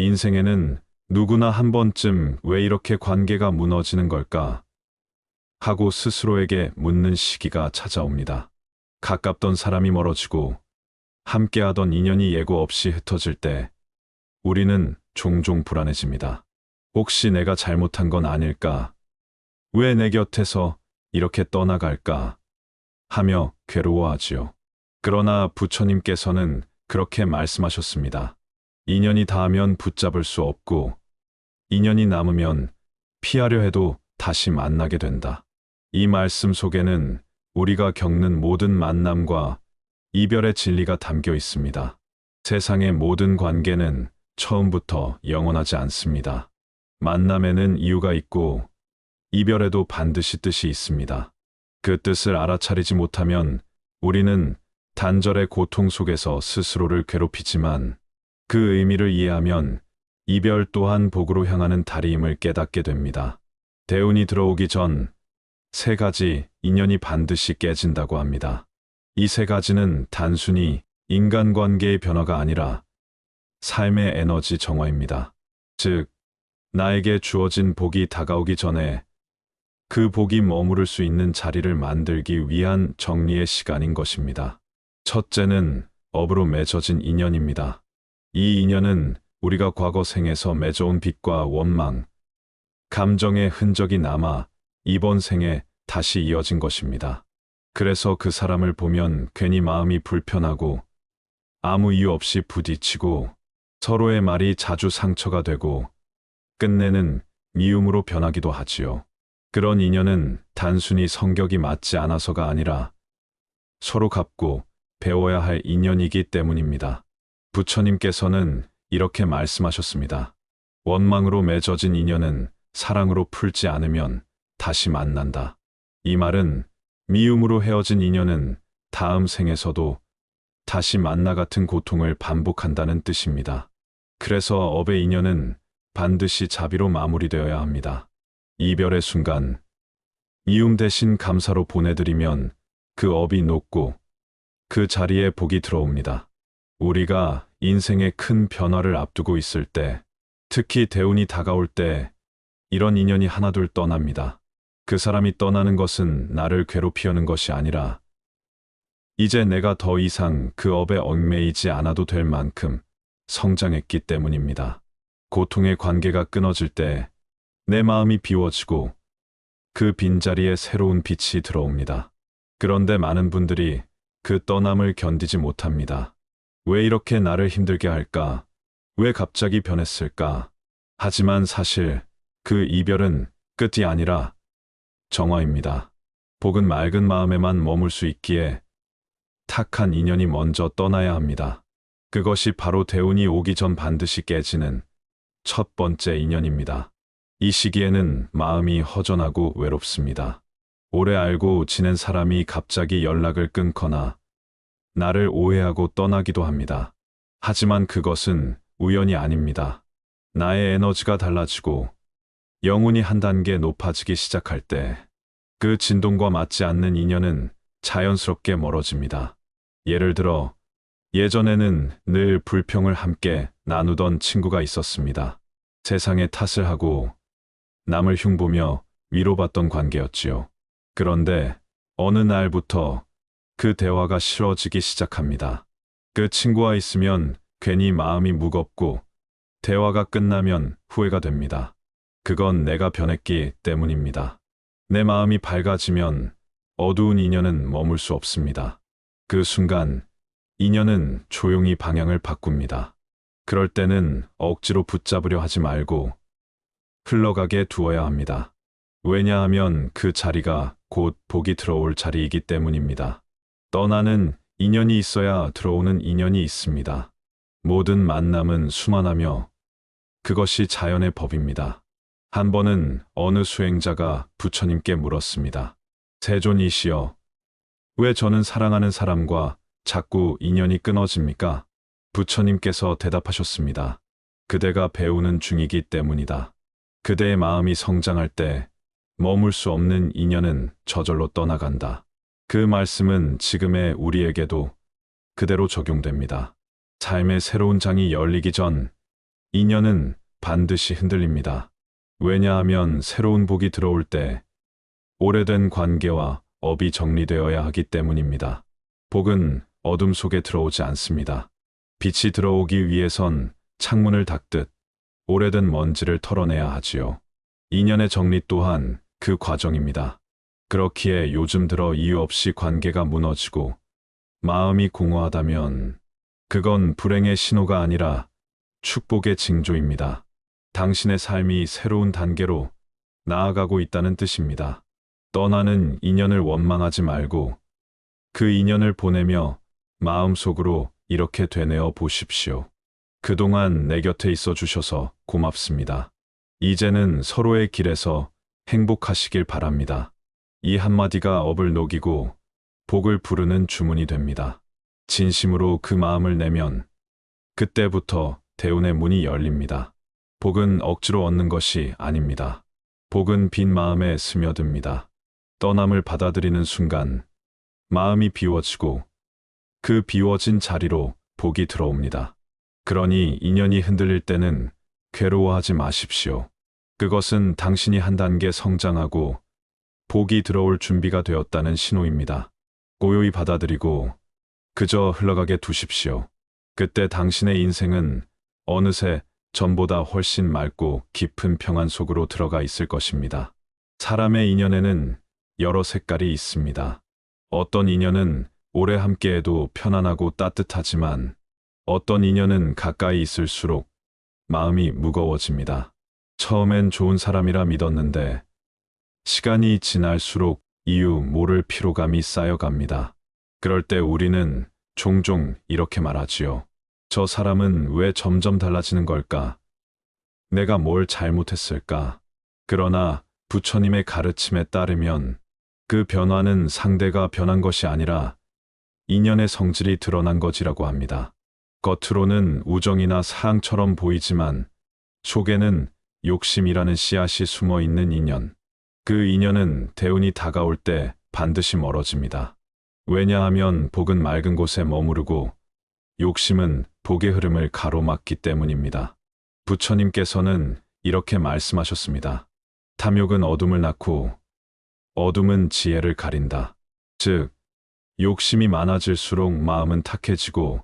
인생에는 누구나 한 번쯤 왜 이렇게 관계가 무너지는 걸까 하고 스스로에게 묻는 시기가 찾아옵니다. 가깝던 사람이 멀어지고 함께하던 인연이 예고 없이 흩어질 때 우리는 종종 불안해집니다. 혹시 내가 잘못한 건 아닐까? 왜 내 곁에서 이렇게 떠나갈까? 하며 괴로워하지요. 그러나 부처님께서는 그렇게 말씀하셨습니다. 인연이 닿으면 붙잡을 수 없고 인연이 남으면 피하려 해도 다시 만나게 된다. 이 말씀 속에는 우리가 겪는 모든 만남과 이별의 진리가 담겨 있습니다. 세상의 모든 관계는 처음부터 영원하지 않습니다. 만남에는 이유가 있고 이별에도 반드시 뜻이 있습니다. 그 뜻을 알아차리지 못하면 우리는 단절의 고통 속에서 스스로를 괴롭히지만 그 의미를 이해하면 이별 또한 복으로 향하는 다리임을 깨닫게 됩니다. 대운이 들어오기 전 세 가지 인연이 반드시 깨진다고 합니다. 이 세 가지는 단순히 인간관계의 변화가 아니라 삶의 에너지 정화입니다. 즉, 나에게 주어진 복이 다가오기 전에 그 복이 머무를 수 있는 자리를 만들기 위한 정리의 시간인 것입니다. 첫째는 업으로 맺어진 인연입니다. 이 인연은 우리가 과거 생에서 맺어온 빚과 원망, 감정의 흔적이 남아 이번 생에 다시 이어진 것입니다. 그래서 그 사람을 보면 괜히 마음이 불편하고 아무 이유 없이 부딪히고 서로의 말이 자주 상처가 되고 끝내는 미움으로 변하기도 하지요. 그런 인연은 단순히 성격이 맞지 않아서가 아니라 서로 갚고 배워야 할 인연이기 때문입니다. 부처님께서는 이렇게 말씀하셨습니다. 원망으로 맺어진 인연은 사랑으로 풀지 않으면 다시 만난다. 이 말은 미움으로 헤어진 인연은 다음 생에서도 다시 만나 같은 고통을 반복한다는 뜻입니다. 그래서 업의 인연은 반드시 자비로 마무리되어야 합니다. 이별의 순간, 미움 대신 감사로 보내드리면 그 업이 녹고 그 자리에 복이 들어옵니다. 우리가 인생의 큰 변화를 앞두고 있을 때, 특히 대운이 다가올 때 이런 인연이 하나둘 떠납니다. 그 사람이 떠나는 것은 나를 괴롭히려는 것이 아니라 이제 내가 더 이상 그 업에 얽매이지 않아도 될 만큼 성장했기 때문입니다. 고통의 관계가 끊어질 때 내 마음이 비워지고 그 빈자리에 새로운 빛이 들어옵니다. 그런데 많은 분들이 그 떠남을 견디지 못합니다. 왜 이렇게 나를 힘들게 할까? 왜 갑자기 변했을까? 하지만 사실 그 이별은 끝이 아니라 정화입니다. 복은 맑은 마음에만 머물 수 있기에 탁한 인연이 먼저 떠나야 합니다. 그것이 바로 대운이 오기 전 반드시 깨지는 첫 번째 인연입니다. 이 시기에는 마음이 허전하고 외롭습니다. 오래 알고 지낸 사람이 갑자기 연락을 끊거나 나를 오해하고 떠나기도 합니다. 하지만 그것은 우연이 아닙니다. 나의 에너지가 달라지고 영혼이 한 단계 높아지기 시작할 때 그 진동과 맞지 않는 인연은 자연스럽게 멀어집니다. 예를 들어 예전에는 늘 불평을 함께 나누던 친구가 있었습니다. 세상의 탓을 하고 남을 흉보며 위로받던 관계였지요. 그런데 어느 날부터 그 대화가 싫어지기 시작합니다. 그 친구와 있으면 괜히 마음이 무겁고 대화가 끝나면 후회가 됩니다. 그건 내가 변했기 때문입니다. 내 마음이 밝아지면 어두운 인연은 머물 수 없습니다. 그 순간 인연은 조용히 방향을 바꿉니다. 그럴 때는 억지로 붙잡으려 하지 말고 흘러가게 두어야 합니다. 왜냐하면 그 자리가 곧 복이 들어올 자리이기 때문입니다. 떠나는 인연이 있어야 들어오는 인연이 있습니다. 모든 만남은 수만하며 그것이 자연의 법입니다. 한 번은 어느 수행자가 부처님께 물었습니다. 세존이시여, 왜 저는 사랑하는 사람과 자꾸 인연이 끊어집니까? 부처님께서 대답하셨습니다. 그대가 배우는 중이기 때문이다. 그대의 마음이 성장할 때 머물 수 없는 인연은 저절로 떠나간다. 그 말씀은 지금의 우리에게도 그대로 적용됩니다. 삶의 새로운 장이 열리기 전 인연은 반드시 흔들립니다. 왜냐하면 새로운 복이 들어올 때 오래된 관계와 업이 정리되어야 하기 때문입니다. 복은 어둠 속에 들어오지 않습니다. 빛이 들어오기 위해선 창문을 닫듯 오래된 먼지를 털어내야 하지요. 인연의 정리 또한 그 과정입니다. 그렇기에 요즘 들어 이유 없이 관계가 무너지고 마음이 공허하다면 그건 불행의 신호가 아니라 축복의 징조입니다. 당신의 삶이 새로운 단계로 나아가고 있다는 뜻입니다. 떠나는 인연을 원망하지 말고 그 인연을 보내며 마음속으로 이렇게 되뇌어 보십시오. 그동안 내 곁에 있어 주셔서 고맙습니다. 이제는 서로의 길에서 행복하시길 바랍니다. 이 한마디가 업을 녹이고 복을 부르는 주문이 됩니다. 진심으로 그 마음을 내면 그때부터 대운의 문이 열립니다. 복은 억지로 얻는 것이 아닙니다. 복은 빈 마음에 스며듭니다. 떠남을 받아들이는 순간 마음이 비워지고 그 비워진 자리로 복이 들어옵니다. 그러니 인연이 흔들릴 때는 괴로워하지 마십시오. 그것은 당신이 한 단계 성장하고 복이 들어올 준비가 되었다는 신호입니다. 고요히 받아들이고 그저 흘러가게 두십시오. 그때 당신의 인생은 어느새 전보다 훨씬 맑고 깊은 평안 속으로 들어가 있을 것입니다. 사람의 인연에는 여러 색깔이 있습니다. 어떤 인연은 오래 함께해도 편안하고 따뜻하지만 어떤 인연은 가까이 있을수록 마음이 무거워집니다. 처음엔 좋은 사람이라 믿었는데 시간이 지날수록 이유 모를 피로감이 쌓여갑니다. 그럴 때 우리는 종종 이렇게 말하지요. 저 사람은 왜 점점 달라지는 걸까? 내가 뭘 잘못했을까? 그러나 부처님의 가르침에 따르면 그 변화는 상대가 변한 것이 아니라 인연의 성질이 드러난 것이라고 합니다. 겉으로는 우정이나 사랑처럼 보이지만 속에는 욕심이라는 씨앗이 숨어 있는 인연. 그 인연은 대운이 다가올 때 반드시 멀어집니다. 왜냐하면 복은 맑은 곳에 머무르고 욕심은 복의 흐름을 가로막기 때문입니다. 부처님께서는 이렇게 말씀하셨습니다. 탐욕은 어둠을 낳고 어둠은 지혜를 가린다. 즉, 욕심이 많아질수록 마음은 탁해지고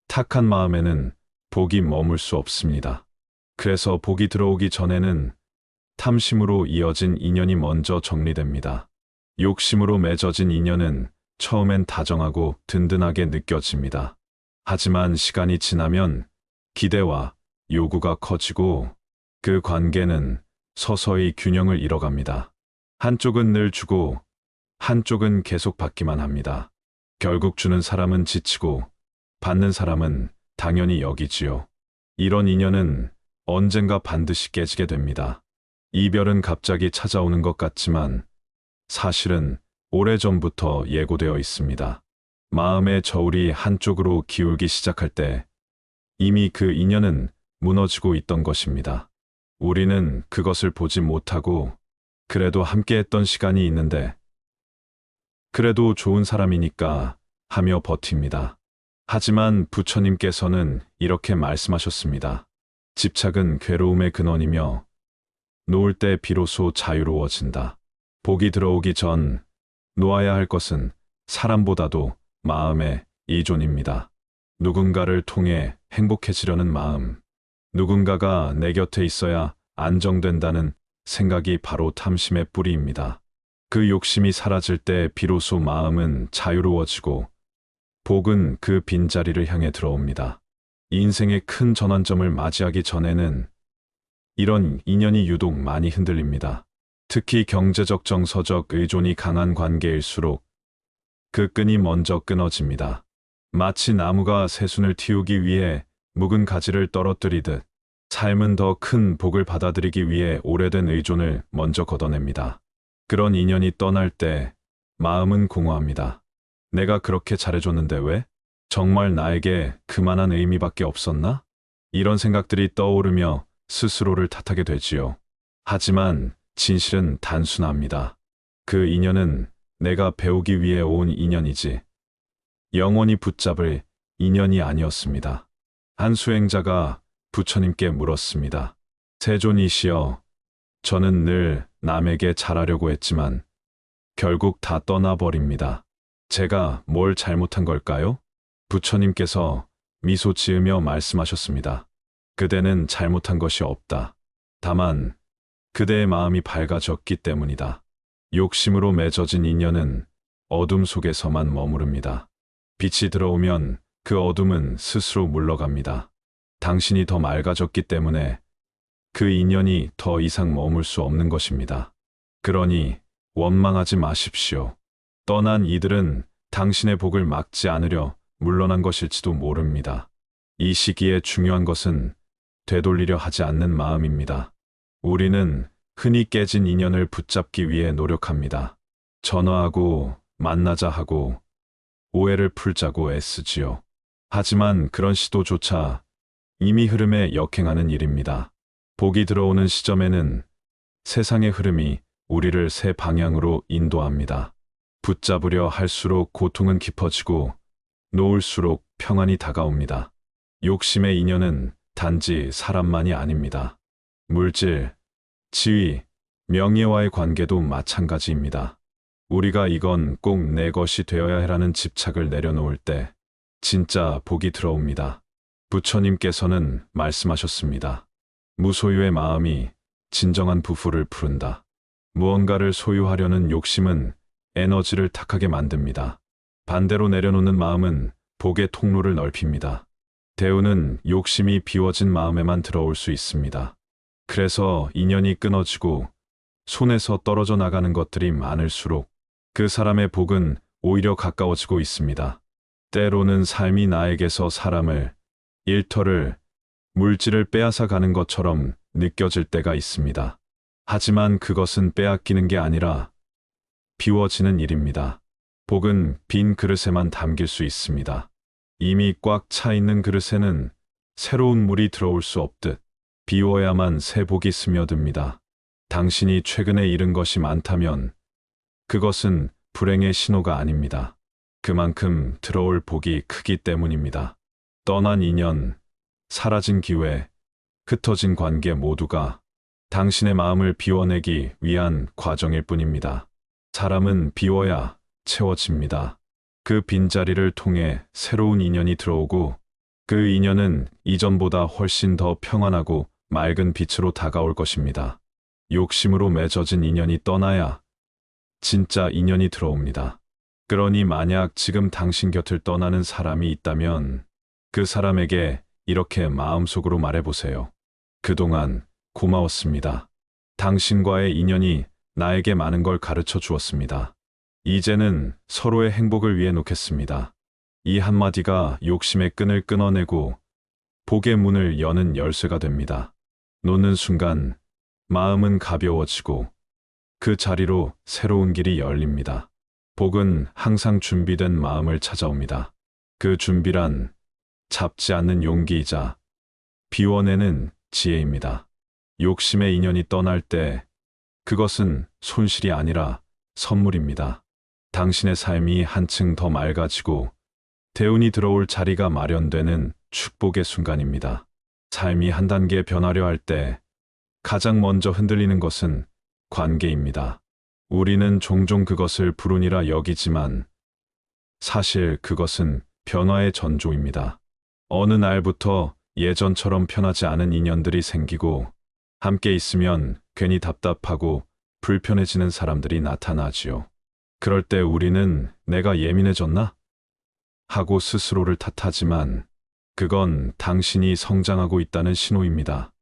탁한 마음에는 복이 머물 수 없습니다. 그래서 복이 들어오기 전에는 탐심으로 이어진 인연이 먼저 정리됩니다. 욕심으로 맺어진 인연은 처음엔 다정하고 든든하게 느껴집니다. 하지만 시간이 지나면 기대와 요구가 커지고 그 관계는 서서히 균형을 잃어갑니다. 한쪽은 늘 주고 한쪽은 계속 받기만 합니다. 결국 주는 사람은 지치고 받는 사람은 당연히 여기지요. 이런 인연은 언젠가 반드시 깨지게 됩니다. 이별은 갑자기 찾아오는 것 같지만 사실은 오래전부터 예고되어 있습니다. 마음의 저울이 한쪽으로 기울기 시작할 때 이미 그 인연은 무너지고 있던 것입니다. 우리는 그것을 보지 못하고 그래도 함께했던 시간이 있는데 그래도 좋은 사람이니까 하며 버팁니다. 하지만 부처님께서는 이렇게 말씀하셨습니다. 집착은 괴로움의 근원이며 놓을 때 비로소 자유로워진다. 복이 들어오기 전 놓아야 할 것은 사람보다도 마음의 의존입니다. 누군가를 통해 행복해지려는 마음, 누군가가 내 곁에 있어야 안정된다는 생각이 바로 탐심의 뿌리입니다. 그 욕심이 사라질 때 비로소 마음은 자유로워지고 복은 그 빈자리를 향해 들어옵니다. 인생의 큰 전환점을 맞이하기 전에는 이런 인연이 유독 많이 흔들립니다. 특히 경제적 정서적 의존이 강한 관계일수록 그 끈이 먼저 끊어집니다. 마치 나무가 새순을 틔우기 위해 묵은 가지를 떨어뜨리듯 삶은 더 큰 복을 받아들이기 위해 오래된 의존을 먼저 걷어냅니다. 그런 인연이 떠날 때 마음은 공허합니다. 내가 그렇게 잘해줬는데 왜? 정말 나에게 그만한 의미밖에 없었나? 이런 생각들이 떠오르며 스스로를 탓하게 되지요. 하지만 진실은 단순합니다. 그 인연은 내가 배우기 위해 온 인연이지 영원히 붙잡을 인연이 아니었습니다. 한 수행자가 부처님께 물었습니다. 세존이시여, 저는 늘 남에게 잘하려고 했지만 결국 다 떠나버립니다. 제가 뭘 잘못한 걸까요? 부처님께서 미소 지으며 말씀하셨습니다. 그대는 잘못한 것이 없다. 다만 그대의 마음이 밝아졌기 때문이다. 욕심으로 맺어진 인연은 어둠 속에서만 머무릅니다. 빛이 들어오면 그 어둠은 스스로 물러갑니다. 당신이 더 맑아졌기 때문에 그 인연이 더 이상 머물 수 없는 것입니다. 그러니 원망하지 마십시오. 떠난 이들은 당신의 복을 막지 않으려 물러난 것일지도 모릅니다. 이 시기에 중요한 것은 되돌리려 하지 않는 마음입니다. 우리는 흔히 깨진 인연을 붙잡기 위해 노력합니다. 전화하고 만나자 하고 오해를 풀자고 애쓰지요. 하지만 그런 시도조차 이미 흐름에 역행하는 일입니다. 복이 들어오는 시점에는 세상의 흐름이 우리를 새 방향으로 인도합니다. 붙잡으려 할수록 고통은 깊어지고 놓을수록 평안이 다가옵니다. 욕심의 인연은 단지 사람만이 아닙니다. 물질, 지위, 명예와의 관계도 마찬가지입니다. 우리가 이건 꼭 내 것이 되어야 해라는 집착을 내려놓을 때 진짜 복이 들어옵니다. 부처님께서는 말씀하셨습니다. 무소유의 마음이 진정한 부富를 푸른다. 무언가를 소유하려는 욕심은 에너지를 탁하게 만듭니다. 반대로 내려놓는 마음은 복의 통로를 넓힙니다. 대우는 욕심이 비워진 마음에만 들어올 수 있습니다. 그래서 인연이 끊어지고 손에서 떨어져 나가는 것들이 많을수록 그 사람의 복은 오히려 가까워지고 있습니다. 때로는 삶이 나에게서 사람을, 일터를, 물질을 빼앗아 가는 것처럼 느껴질 때가 있습니다. 하지만 그것은 빼앗기는 게 아니라 비워지는 일입니다. 복은 빈 그릇에만 담길 수 있습니다. 이미 꽉 차 있는 그릇에는 새로운 물이 들어올 수 없듯 비워야만 새 복이 스며듭니다. 당신이 최근에 잃은 것이 많다면 그것은 불행의 신호가 아닙니다. 그만큼 들어올 복이 크기 때문입니다. 떠난 인연, 사라진 기회, 흩어진 관계 모두가 당신의 마음을 비워내기 위한 과정일 뿐입니다. 사람은 비워야 채워집니다. 그 빈자리를 통해 새로운 인연이 들어오고 그 인연은 이전보다 훨씬 더 평안하고 맑은 빛으로 다가올 것입니다. 욕심으로 맺어진 인연이 떠나야 진짜 인연이 들어옵니다. 그러니 만약 지금 당신 곁을 떠나는 사람이 있다면 그 사람에게 이렇게 마음속으로 말해보세요. 그동안 고마웠습니다. 당신과의 인연이 나에게 많은 걸 가르쳐 주었습니다. 이제는 서로의 행복을 위해 놓겠습니다. 이 한마디가 욕심의 끈을 끊어내고 복의 문을 여는 열쇠가 됩니다. 놓는 순간 마음은 가벼워지고 그 자리로 새로운 길이 열립니다. 복은 항상 준비된 마음을 찾아옵니다. 그 준비란 잡지 않는 용기이자 비워내는 지혜입니다. 욕심의 인연이 떠날 때 그것은 손실이 아니라 선물입니다. 당신의 삶이 한층 더 맑아지고 대운이 들어올 자리가 마련되는 축복의 순간입니다. 삶이 한 단계 변하려 할 때 가장 먼저 흔들리는 것은 관계입니다. 우리는 종종 그것을 불운이라 여기지만 사실 그것은 변화의 전조입니다. 어느 날부터 예전처럼 편하지 않은 인연들이 생기고 함께 있으면 괜히 답답하고 불편해지는 사람들이 나타나지요. 그럴 때 우리는 내가 예민해졌나? 하고 스스로를 탓하지만 그건 당신이 성장하고 있다는 신호입니다.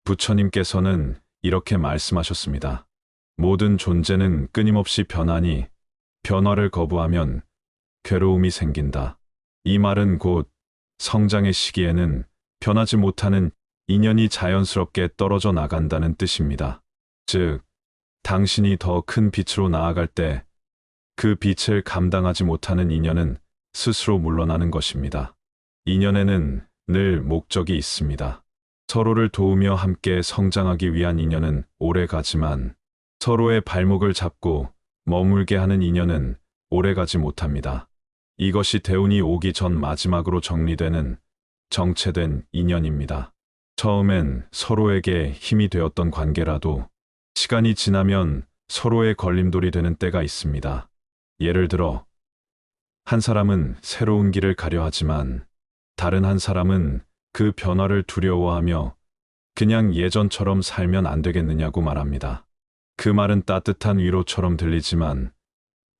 부처님께서는 이렇게 말씀하셨습니다. 모든 존재는 끊임없이 변하니 변화를 거부하면 괴로움이 생긴다. 이 말은 곧 성장의 시기에는 변하지 못하는 인연이 자연스럽게 떨어져 나간다는 뜻입니다. 즉, 당신이 더 큰 빛으로 나아갈 때 그 빛을 감당하지 못하는 인연은 스스로 물러나는 것입니다. 인연에는 늘 목적이 있습니다. 서로를 도우며 함께 성장하기 위한 인연은 오래 가지만 서로의 발목을 잡고 머물게 하는 인연은 오래 가지 못합니다. 이것이 대운이 오기 전 마지막으로 정리되는 정체된 인연입니다. 처음엔 서로에게 힘이 되었던 관계라도 시간이 지나면 서로의 걸림돌이 되는 때가 있습니다. 예를 들어, 한 사람은 새로운 길을 가려 하지만 다른 한 사람은 그 변화를 두려워하며 그냥 예전처럼 살면 안 되겠느냐고 말합니다. 그 말은 따뜻한 위로처럼 들리지만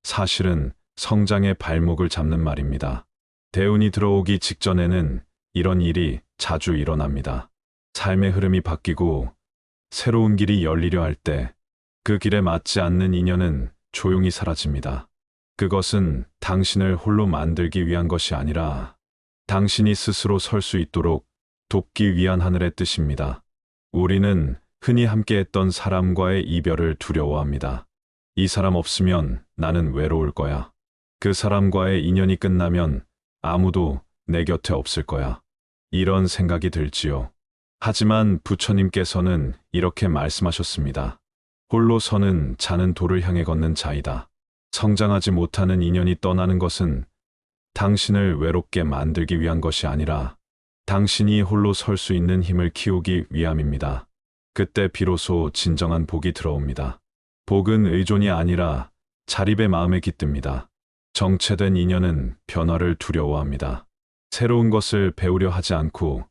사실은 성장의 발목을 잡는 말입니다. 대운이 들어오기 직전에는 이런 일이 자주 일어납니다. 삶의 흐름이 바뀌고 새로운 길이 열리려 할 때 그 길에 맞지 않는 인연은 조용히 사라집니다. 그것은 당신을 홀로 만들기 위한 것이 아니라 당신이 스스로 설 수 있도록 돕기 위한 하늘의 뜻입니다. 우리는 흔히 함께했던 사람과의 이별을 두려워합니다. 이 사람 없으면 나는 외로울 거야. 그 사람과의 인연이 끝나면 아무도 내 곁에 없을 거야. 이런 생각이 들지요. 하지만 부처님께서는 이렇게 말씀하셨습니다. 홀로 서는 자는 도를 향해 걷는 자이다. 성장하지 못하는 인연이 떠나는 것은 당신을 외롭게 만들기 위한 것이 아니라 당신이 홀로 설 수 있는 힘을 키우기 위함입니다. 그때 비로소 진정한 복이 들어옵니다. 복은 의존이 아니라 자립의 마음에 깃듭니다. 정체된 인연은 변화를 두려워합니다. 새로운 것을 배우려 하지 않고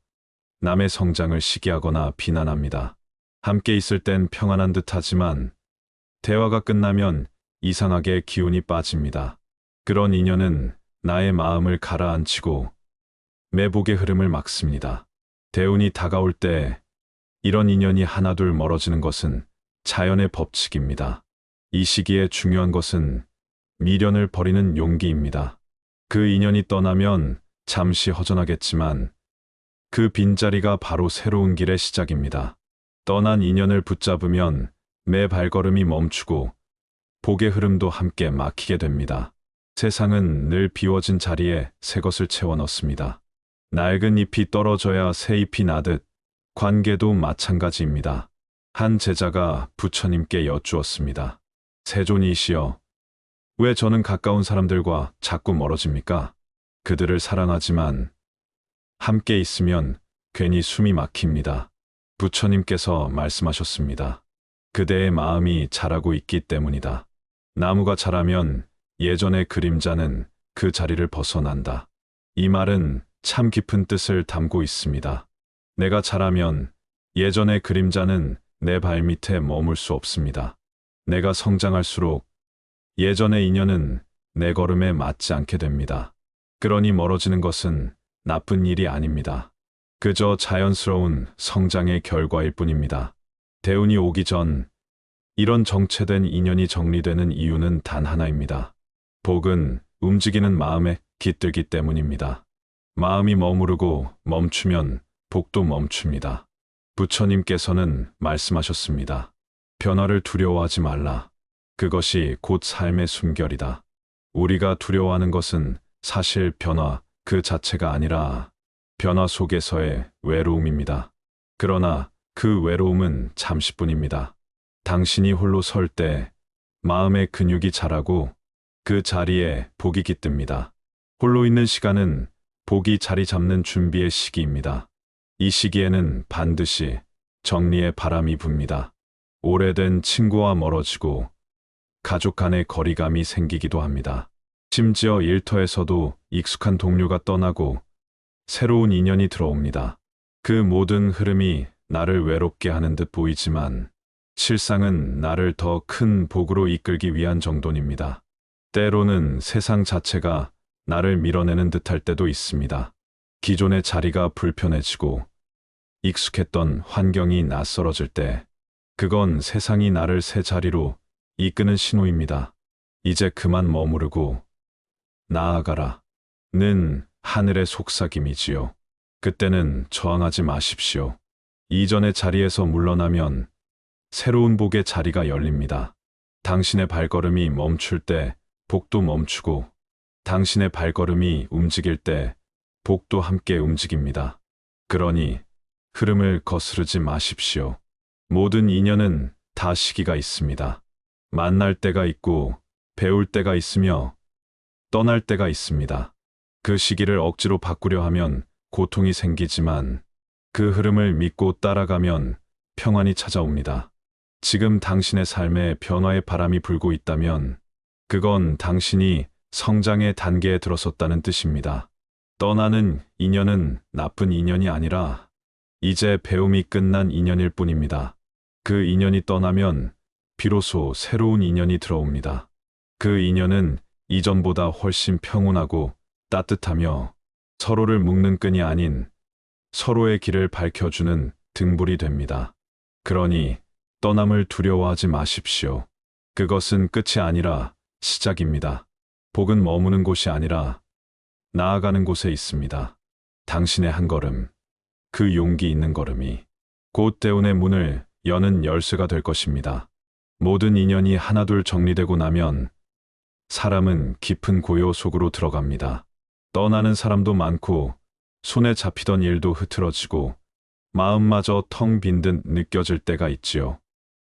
남의 성장을 시기하거나 비난합니다. 함께 있을 땐 평안한 듯 하지만 대화가 끝나면 이상하게 기운이 빠집니다. 그런 인연은 나의 마음을 가라앉히고 매복의 흐름을 막습니다. 대운이 다가올 때 이런 인연이 하나둘 멀어지는 것은 자연의 법칙입니다. 이 시기에 중요한 것은 미련을 버리는 용기입니다. 그 인연이 떠나면 잠시 허전하겠지만 그 빈자리가 바로 새로운 길의 시작입니다. 떠난 인연을 붙잡으면 매 발걸음이 멈추고 복의 흐름도 함께 막히게 됩니다. 세상은 늘 비워진 자리에 새 것을 채워 넣습니다. 낡은 잎이 떨어져야 새 잎이 나듯 관계도 마찬가지입니다. 한 제자가 부처님께 여쭈었습니다. 세존이시여, 왜 저는 가까운 사람들과 자꾸 멀어집니까? 그들을 사랑하지만 함께 있으면 괜히 숨이 막힙니다. 부처님께서 말씀하셨습니다. 그대의 마음이 자라고 있기 때문이다. 나무가 자라면 예전의 그림자는 그 자리를 벗어난다. 이 말은 참 깊은 뜻을 담고 있습니다. 내가 자라면 예전의 그림자는 내 발밑에 머물 수 없습니다. 내가 성장할수록 예전의 인연은 내 걸음에 맞지 않게 됩니다. 그러니 멀어지는 것은 나쁜 일이 아닙니다. 그저 자연스러운 성장의 결과일 뿐입니다. 대운이 오기 전 이런 정체된 인연이 정리되는 이유는 단 하나입니다. 복은 움직이는 마음에 깃들기 때문입니다. 마음이 머무르고 멈추면 복도 멈춥니다. 부처님께서는 말씀하셨습니다. 변화를 두려워하지 말라. 그것이 곧 삶의 숨결이다. 우리가 두려워하는 것은 사실 변화 그 자체가 아니라 변화 속에서의 외로움입니다. 그러나 그 외로움은 잠시뿐입니다. 당신이 홀로 설 때 마음의 근육이 자라고 그 자리에 복이 깃듭니다. 홀로 있는 시간은 복이 자리 잡는 준비의 시기입니다. 이 시기에는 반드시 정리의 바람이 붑니다. 오래된 친구와 멀어지고 가족 간의 거리감이 생기기도 합니다. 심지어 일터에서도 익숙한 동료가 떠나고 새로운 인연이 들어옵니다. 그 모든 흐름이 나를 외롭게 하는 듯 보이지만 실상은 나를 더 큰 복으로 이끌기 위한 정돈입니다. 때로는 세상 자체가 나를 밀어내는 듯할 때도 있습니다. 기존의 자리가 불편해지고 익숙했던 환경이 낯설어질 때 그건 세상이 나를 새 자리로 이끄는 신호입니다. 이제 그만 머무르고 나아가라. 는 하늘의 속삭임이지요. 그때는 저항하지 마십시오. 이전의 자리에서 물러나면 새로운 복의 자리가 열립니다. 당신의 발걸음이 멈출 때 복도 멈추고 당신의 발걸음이 움직일 때 복도 함께 움직입니다. 그러니 흐름을 거스르지 마십시오. 모든 인연은 다 시기가 있습니다. 만날 때가 있고 배울 때가 있으며 떠날 때가 있습니다. 그 시기를 억지로 바꾸려 하면 고통이 생기지만 그 흐름을 믿고 따라가면 평안이 찾아옵니다. 지금 당신의 삶에 변화의 바람이 불고 있다면 그건 당신이 성장의 단계에 들어섰다는 뜻입니다. 떠나는 인연은 나쁜 인연이 아니라 이제 배움이 끝난 인연일 뿐입니다. 그 인연이 떠나면 비로소 새로운 인연이 들어옵니다. 그 인연은 이전보다 훨씬 평온하고 따뜻하며 서로를 묶는 끈이 아닌 서로의 길을 밝혀주는 등불이 됩니다. 그러니 떠남을 두려워하지 마십시오. 그것은 끝이 아니라 시작입니다. 복은 머무는 곳이 아니라 나아가는 곳에 있습니다. 당신의 한 걸음, 그 용기 있는 걸음이 곧 대운의 문을 여는 열쇠가 될 것입니다. 모든 인연이 하나둘 정리되고 나면 사람은 깊은 고요 속으로 들어갑니다. 떠나는 사람도 많고 손에 잡히던 일도 흐트러지고 마음마저 텅 빈 듯 느껴질 때가 있지요.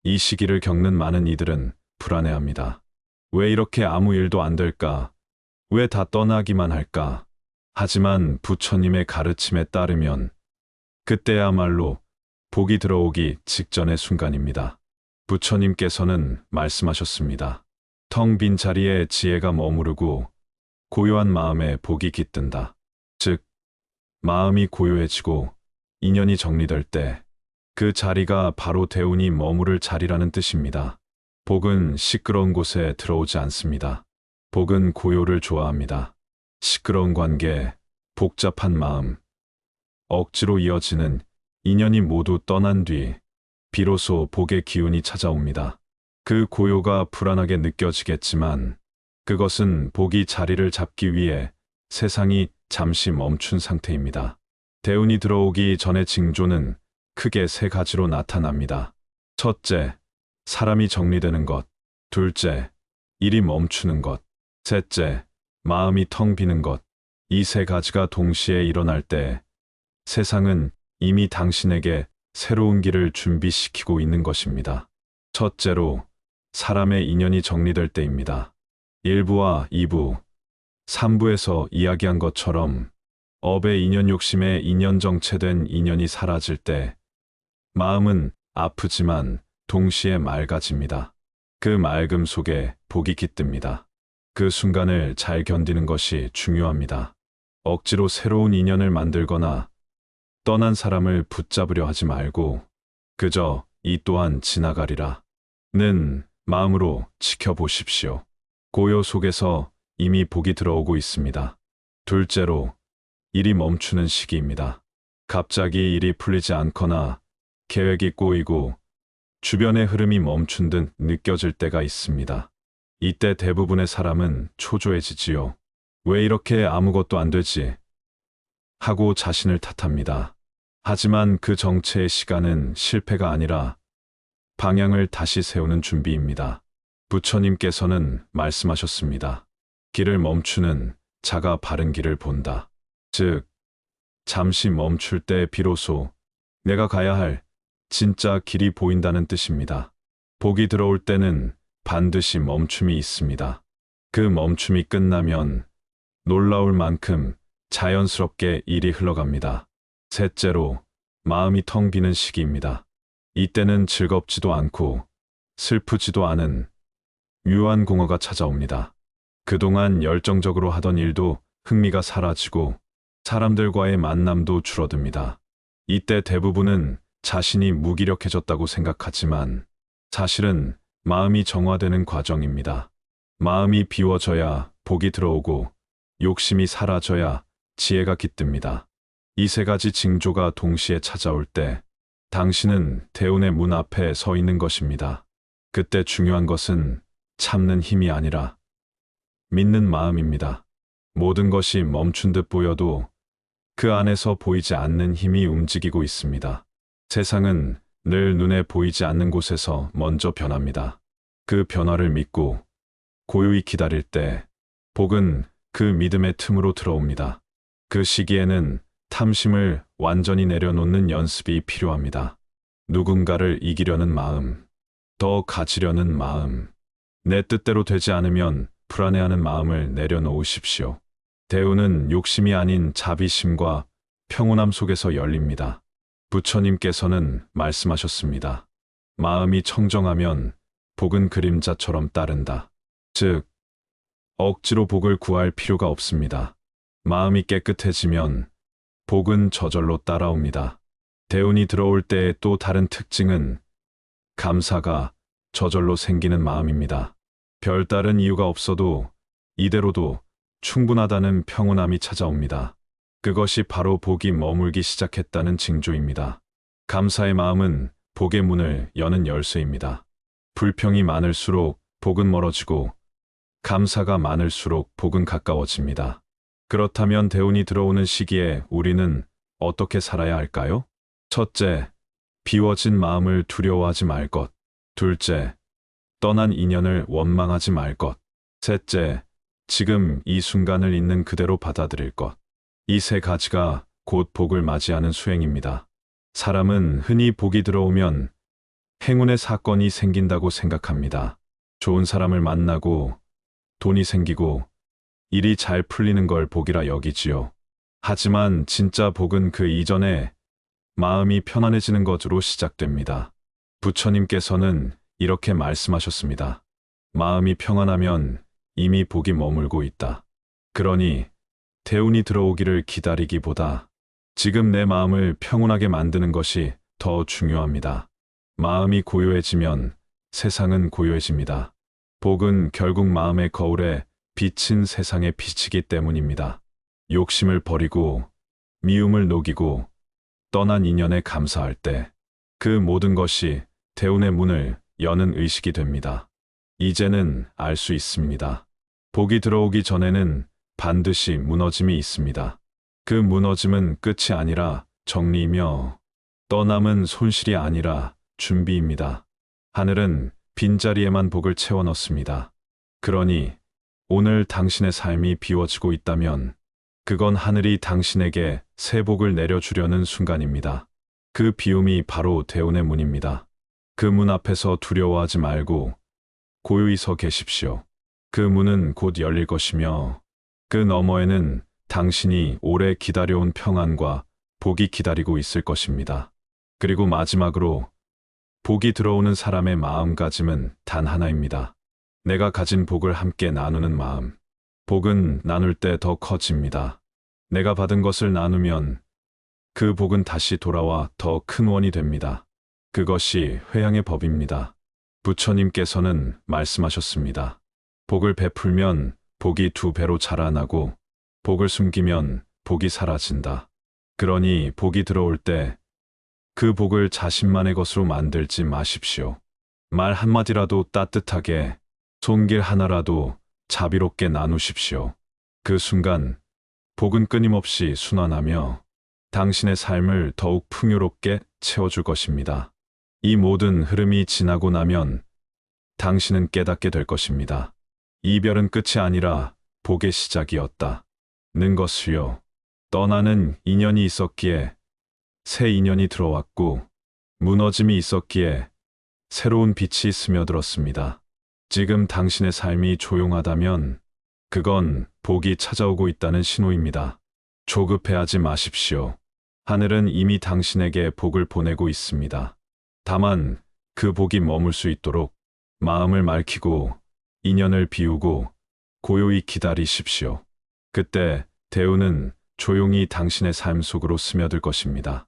이 시기를 겪는 많은 이들은 불안해합니다. 왜 이렇게 아무 일도 안 될까? 왜 다 떠나기만 할까? 하지만 부처님의 가르침에 따르면 그때야말로 복이 들어오기 직전의 순간입니다. 부처님께서는 말씀하셨습니다. 텅 빈 자리에 지혜가 머무르고 고요한 마음에 복이 깃든다. 즉, 마음이 고요해지고 인연이 정리될 때 그 자리가 바로 대운이 머무를 자리라는 뜻입니다. 복은 시끄러운 곳에 들어오지 않습니다. 복은 고요를 좋아합니다. 시끄러운 관계, 복잡한 마음, 억지로 이어지는 인연이 모두 떠난 뒤 비로소 복의 기운이 찾아옵니다. 그 고요가 불안하게 느껴지겠지만 그것은 복이 자리를 잡기 위해 세상이 잠시 멈춘 상태입니다. 대운이 들어오기 전의 징조는 크게 세 가지로 나타납니다. 첫째, 사람이 정리되는 것. 둘째, 일이 멈추는 것. 셋째, 마음이 텅 비는 것. 이 세 가지가 동시에 일어날 때 세상은 이미 당신에게 새로운 길을 준비시키고 있는 것입니다. 첫째로, 사람의 인연이 정리될 때입니다. 1부와 2부, 3부에서 이야기한 것처럼 업의 인연 욕심에 인연 정체된 인연이 사라질 때 마음은 아프지만 동시에 맑아집니다. 그 맑음 속에 복이 깃듭니다. 그 순간을 잘 견디는 것이 중요합니다. 억지로 새로운 인연을 만들거나 떠난 사람을 붙잡으려 하지 말고 그저 이 또한 지나가리라 는 마음으로 지켜보십시오. 고요 속에서 이미 복이 들어오고 있습니다. 둘째로, 일이 멈추는 시기입니다. 갑자기 일이 풀리지 않거나 계획이 꼬이고 주변의 흐름이 멈춘 듯 느껴질 때가 있습니다. 이때 대부분의 사람은 초조해지지요. 왜 이렇게 아무것도 안 되지? 하고 자신을 탓합니다. 하지만 그 정체의 시간은 실패가 아니라 방향을 다시 세우는 준비입니다. 부처님께서는 말씀하셨습니다. 길을 멈추는 자가 바른 길을 본다. 즉, 잠시 멈출 때 비로소 내가 가야 할 진짜 길이 보인다는 뜻입니다. 복이 들어올 때는 반드시 멈춤이 있습니다. 그 멈춤이 끝나면 놀라울 만큼 자연스럽게 일이 흘러갑니다. 셋째로, 마음이 텅 비는 시기입니다. 이때는 즐겁지도 않고 슬프지도 않은 묘한 공허가 찾아옵니다. 그동안 열정적으로 하던 일도 흥미가 사라지고 사람들과의 만남도 줄어듭니다. 이때 대부분은 자신이 무기력해졌다고 생각하지만 사실은 마음이 정화되는 과정입니다. 마음이 비워져야 복이 들어오고 욕심이 사라져야 지혜가 깃듭니다. 이 세 가지 징조가 동시에 찾아올 때 당신은 대운의 문 앞에 서 있는 것입니다. 그때 중요한 것은 참는 힘이 아니라 믿는 마음입니다. 모든 것이 멈춘 듯 보여도 그 안에서 보이지 않는 힘이 움직이고 있습니다. 세상은 늘 눈에 보이지 않는 곳에서 먼저 변합니다. 그 변화를 믿고 고요히 기다릴 때 복은 그 믿음의 틈으로 들어옵니다. 그 시기에는 탐심을 완전히 내려놓는 연습이 필요합니다. 누군가를 이기려는 마음, 더 가지려는 마음, 내 뜻대로 되지 않으면 불안해하는 마음을 내려놓으십시오. 대운은 욕심이 아닌 자비심과 평온함 속에서 열립니다. 부처님께서는 말씀하셨습니다. 마음이 청정하면 복은 그림자처럼 따른다. 즉, 억지로 복을 구할 필요가 없습니다. 마음이 깨끗해지면 복은 저절로 따라옵니다. 대운이 들어올 때의 또 다른 특징은 감사가 저절로 생기는 마음입니다. 별다른 이유가 없어도 이대로도 충분하다는 평온함이 찾아옵니다. 그것이 바로 복이 머물기 시작했다는 징조입니다. 감사의 마음은 복의 문을 여는 열쇠입니다. 불평이 많을수록 복은 멀어지고 감사가 많을수록 복은 가까워집니다. 그렇다면 대운이 들어오는 시기에 우리는 어떻게 살아야 할까요? 첫째, 비워진 마음을 두려워하지 말 것. 둘째, 떠난 인연을 원망하지 말 것. 셋째, 지금 이 순간을 있는 그대로 받아들일 것. 이 세 가지가 곧 복을 맞이하는 수행입니다. 사람은 흔히 복이 들어오면 행운의 사건이 생긴다고 생각합니다. 좋은 사람을 만나고 돈이 생기고 일이 잘 풀리는 걸 복이라 여기지요. 하지만 진짜 복은 그 이전에 마음이 편안해지는 것으로 시작됩니다. 부처님께서는 이렇게 말씀하셨습니다. 마음이 평안하면 이미 복이 머물고 있다. 그러니 대운이 들어오기를 기다리기보다 지금 내 마음을 평온하게 만드는 것이 더 중요합니다. 마음이 고요해지면 세상은 고요해집니다. 복은 결국 마음의 거울에 비친 세상에 비치기 때문입니다. 욕심을 버리고 미움을 녹이고 떠난 인연에 감사할 때 그 모든 것이 대운의 문을 여는 의식이 됩니다. 이제는 알 수 있습니다. 복이 들어오기 전에는 반드시 무너짐이 있습니다. 그 무너짐은 끝이 아니라 정리이며 떠남은 손실이 아니라 준비입니다. 하늘은 빈자리에만 복을 채워 넣습니다. 그러니 오늘 당신의 삶이 비워지고 있다면 그건 하늘이 당신에게 새 복을 내려주려는 순간입니다. 그 비움이 바로 대운의 문입니다. 그 문 앞에서 두려워하지 말고 고요히 서 계십시오. 그 문은 곧 열릴 것이며 그 너머에는 당신이 오래 기다려온 평안과 복이 기다리고 있을 것입니다. 그리고 마지막으로 복이 들어오는 사람의 마음가짐은 단 하나입니다. 내가 가진 복을 함께 나누는 마음. 복은 나눌 때 더 커집니다. 내가 받은 것을 나누면 그 복은 다시 돌아와 더 큰 원이 됩니다. 그것이 회양의 법입니다. 부처님께서는 말씀하셨습니다. 복을 베풀면 복이 2배로 자라나고 복을 숨기면 복이 사라진다. 그러니 복이 들어올 때 그 복을 자신만의 것으로 만들지 마십시오. 말 한마디라도 따뜻하게, 손길 하나라도 자비롭게 나누십시오. 그 순간 복은 끊임없이 순환하며 당신의 삶을 더욱 풍요롭게 채워줄 것입니다. 이 모든 흐름이 지나고 나면 당신은 깨닫게 될 것입니다. 이별은 끝이 아니라 복의 시작이었다. 는 것을요. 떠나는 인연이 있었기에 새 인연이 들어왔고 무너짐이 있었기에 새로운 빛이 스며들었습니다. 지금 당신의 삶이 조용하다면 그건 복이 찾아오고 있다는 신호입니다. 조급해하지 마십시오. 하늘은 이미 당신에게 복을 보내고 있습니다. 다만 그 복이 머물 수 있도록 마음을 맑히고 인연을 비우고 고요히 기다리십시오. 그때 대운은 조용히 당신의 삶 속으로 스며들 것입니다.